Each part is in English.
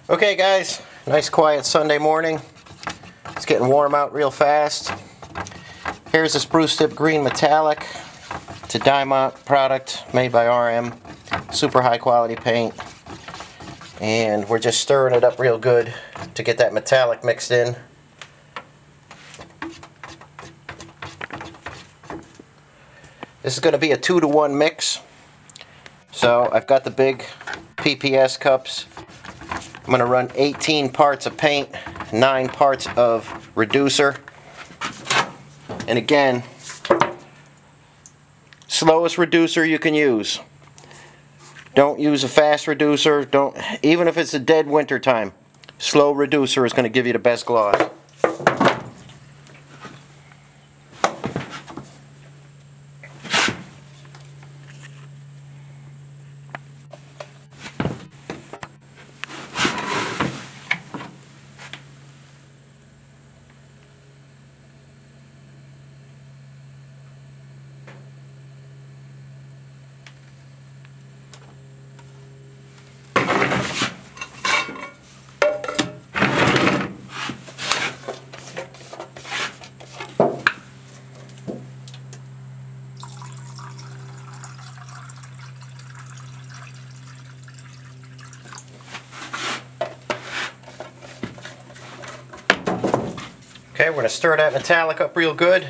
Okay guys, nice quiet Sunday morning. It's getting warm out real fast. Here's the Spuce Tip Green Metallic. It's a Diamond product made by RM. Super high quality paint. And we're just stirring it up real good to get that metallic mixed in. This is going to be a 2-to-1 mix. So I've got the big PPS cups. I'm going to run 18 parts of paint, 9 parts of reducer. And again, slowest reducer you can use. Don't use a fast reducer. Even if it's a dead winter time, slow reducer is going to give you the best gloss. Okay, we're going to stir that metallic up real good.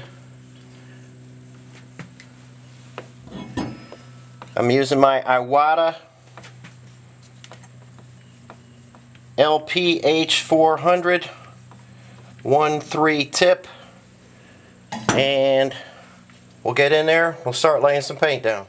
I'm using my Iwata LPH400 1/3 tip, and we'll get in there, we'll start laying some paint down.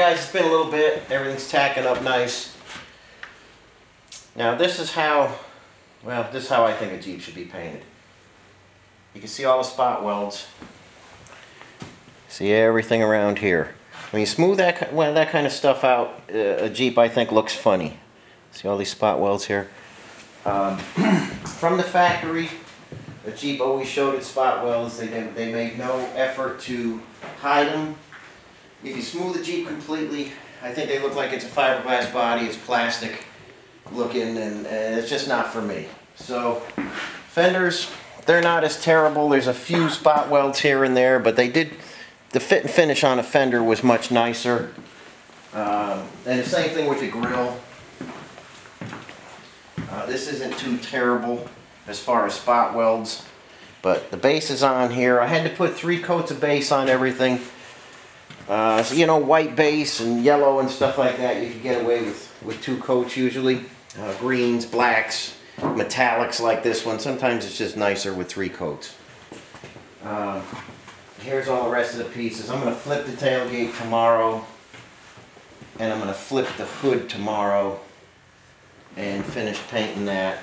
guys, it's been a little bit. Everything's tacking up nice. Now this is how, well, this is how I think a Jeep should be painted. You can see all the spot welds. See everything around here. When you smooth that, well, that kind of stuff out, a Jeep I think looks funny. See all these spot welds here? From the factory, a Jeep always showed its spot welds. They made no effort to hide them. If you smooth the Jeep completely, I think they look like it's a fiberglass body, it's plastic looking, and it's just not for me. So, fenders, they're not as terrible. There's a few spot welds here and there, but they did, the fit and finish on a fender was much nicer. And the same thing with the grill. This isn't too terrible as far as spot welds, but the base is on here. I had to put 3 coats of base on everything. So, you know, white base and yellow and stuff like that, you can get away with 2 coats usually. Greens, blacks, metallics like this one. Sometimes it's just nicer with 3 coats. Here's all the rest of the pieces. I'm going to flip the tailgate tomorrow, and I'm going to flip the hood tomorrow and finish painting that.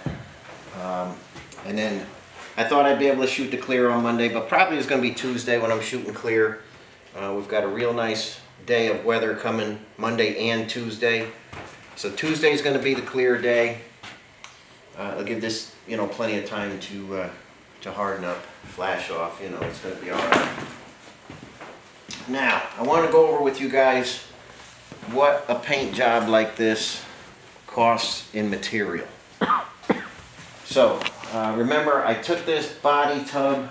And then I thought I'd be able to shoot the clear on Monday, but probably it's going to be Tuesday when I'm shooting clear. We've got a real nice day of weather coming Monday and Tuesday. So Tuesday's going to be the clear day. I'll give this, you know, plenty of time to harden up, flash off, you know, it's going to be alright. Now, I want to go over with you guys what a paint job like this costs in material. So, remember I took this body, tub,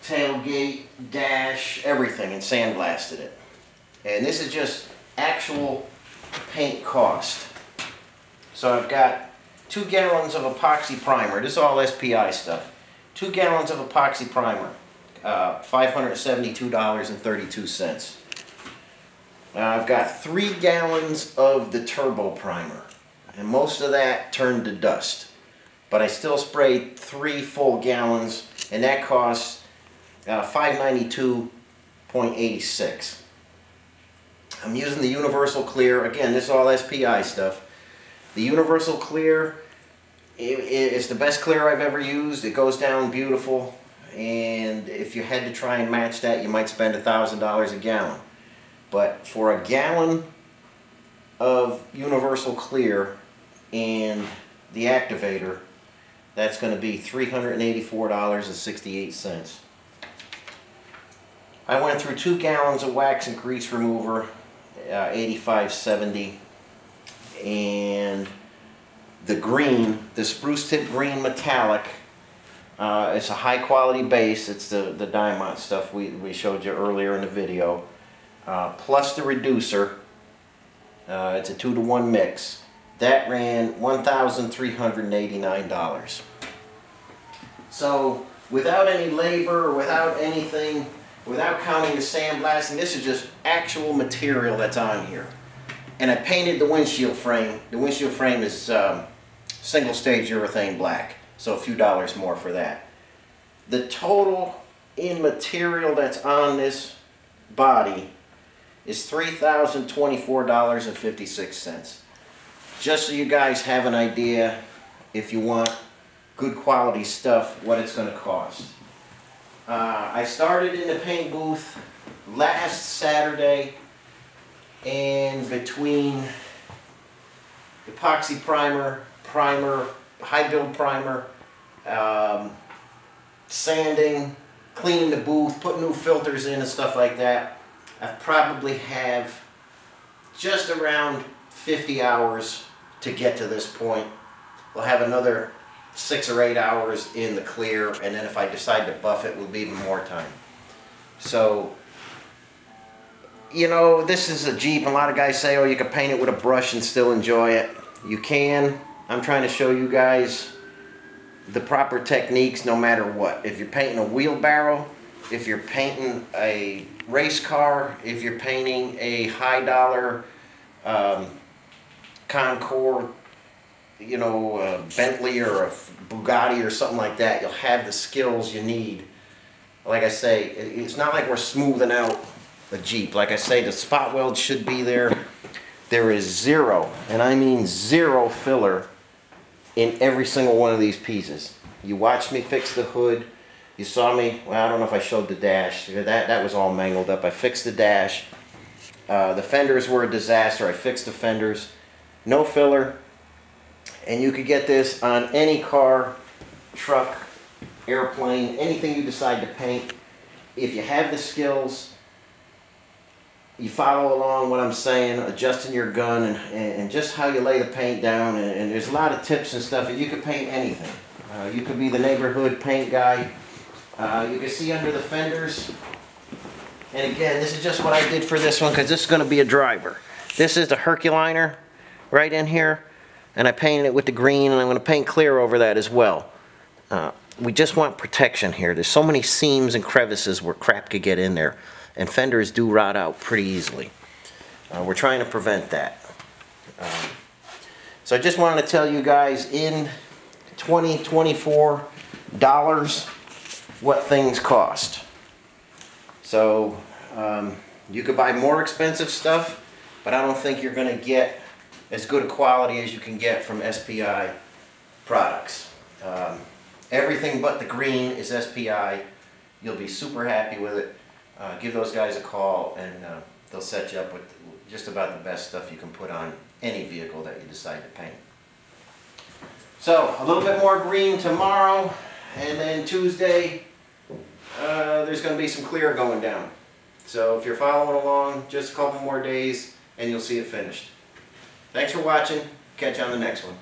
tailgate, dash, everything, and sandblasted it. And this is just actual paint cost. So I've got 2 gallons of epoxy primer. This is all SPI stuff. 2 gallons of epoxy primer, $572.32. I've got 3 gallons of the turbo primer, and most of that turned to dust. But I still sprayed 3 full gallons, and that costs $592.86. I'm using the Universal Clear. Again, this is all SPI stuff. The Universal Clear, it's the best clear I've ever used. It goes down beautiful, and if you had to try and match that, you might spend $1,000 a gallon. But for a gallon of Universal Clear and the activator, that's going to be $384.68. I went through 2 gallons of wax and grease remover, $85.70, and the green, the Spruce Tip Green Metallic. It's a high quality base. It's the diamond stuff we showed you earlier in the video, plus the reducer. It's a 2-to-1 mix. That ran $1,389. So without any labor, without anything, without counting the sandblasting, this is just actual material that's on here. And I painted the windshield frame. The windshield frame is single stage urethane black, so a few dollars more for that. The total in material that's on this body is $3,024.56. Just so you guys have an idea, if you want good quality stuff, what it's going to cost. I started in the paint booth last Saturday, and between epoxy primer, high build primer, sanding, cleaning the booth, putting new filters in and stuff like that, I probably have just around 50 hours to get to this point. We'll have another 6 or 8 hours in the clear, and then if I decide to buff it, we'll be even more time. So, you know, this is a Jeep. A lot of guys say, oh, you can paint it with a brush and still enjoy it. You can. I'm trying to show you guys the proper techniques no matter what. If you're painting a wheelbarrow, if you're painting a race car, if you're painting a high-dollar Concord, you know, Bentley or a Bugatti or something like that, you'll have the skills you need. Like I say, it's not like we're smoothing out a Jeep. Like I say, the spot weld should be there. There is zero, and I mean zero filler in every single one of these pieces. You watched me fix the hood. You saw me, well, I don't know if I showed the dash. That was all mangled up. I fixed the dash. The fenders were a disaster. I fixed the fenders. No filler. And you could get this on any car, truck, airplane, anything you decide to paint. If you have the skills, you follow along what I'm saying, adjusting your gun and just how you lay the paint down. And there's a lot of tips and stuff. And you could paint anything. You could be the neighborhood paint guy. You can see under the fenders. And again, this is just what I did for this one because this is going to be a driver. This is the Herculiner right in here. And I painted it with the green, and I'm going to paint clear over that as well. We just want protection here. There's so many seams and crevices where crap could get in there. And fenders do rot out pretty easily. We're trying to prevent that. So I just wanted to tell you guys in $24 what things cost. So you could buy more expensive stuff, but I don't think you're going to get as good a quality as you can get from SPI products. Everything but the green is SPI. You'll be super happy with it. Give those guys a call and they'll set you up with just about the best stuff you can put on any vehicle that you decide to paint. So a little bit more green tomorrow, and then Tuesday there's going to be some clear going down. So if you're following along, just a couple more days and you'll see it finished. Thanks for watching. Catch you on the next one.